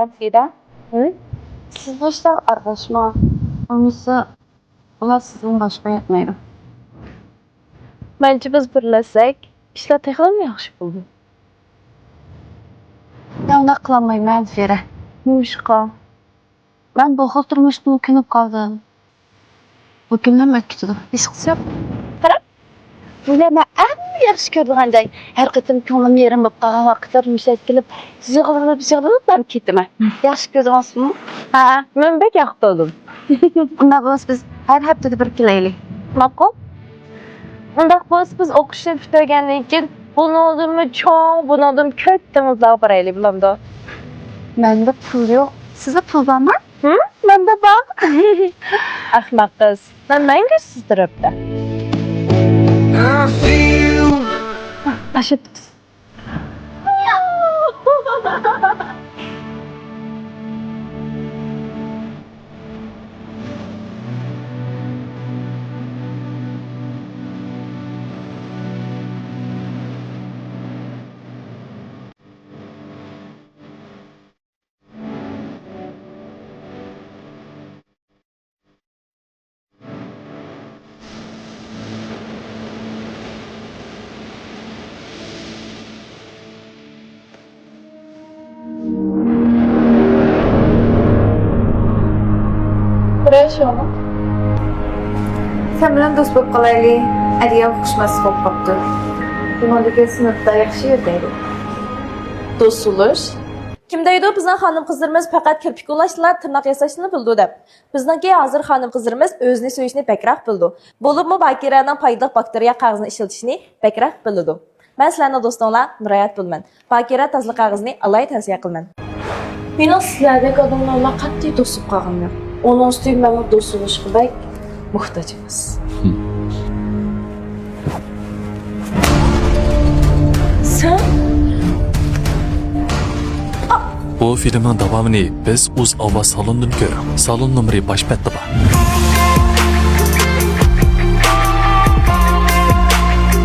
Afira, siz başta arkadaşma olmasa ular sizin başka yapmayın. Bence biz birleşsek, işler tekrar mı yaxşı buldu? Ben ona kılamayım Afira. Muşka. Ben bu xil turmuşda o'kinib qoldim. O'kinlam o'tkizdi. Hech qilsa Ularni eng yaxshi ko'rganday, har qatim ko'nglim yerim bo'lib qolgan vaqtlar mushakilib, yig'ilib ben ketaman. Yaxshi ko'rgansizmi? Ha, men bek yaxshi oldum. Unda biz her haftada bir kelaylik. Ma'qul? Unda biz o'qishni bitirgandan keyin bunodimni cho'ng, bunodim kattamiz boraylik bilamda. Menda pul yo'q. Sizda pul bormi? Menda bor. Ahmoq qiz. Men menga sizdiribdi. Taşıt. Sen bilan do'st bo'lib qolaylik. Aliya xushmas bo'lib qopti. Dumandagi sinfda yaxshi yerdaydi. Do'st bo'lish. Kim deydi bizning xonim qizlarimiz faqat kirpik ulashlar, tirnoq yasashni bildi deb. Bizningki hozir xonim qizlarimiz o'zini so'yishni bakroq bildi. Bo'libmi bakteriyaning foydali bakteriya qog'ozini ishlatishni bakroq bildi. Men sizlarning do'stinglar Nurayat bo'lman. Bakteriya tozali qog'ozni alay tavsiya qilaman. Meni sizlardek odamlarga qat'iy do'st bo'lib qolganim yo'q. Onun üstüne mənim dost oluşuq bək muhtacımız. Sen? Bu filmin davamını biz Uz Ava salondan görürük. Salon numara baş bette var.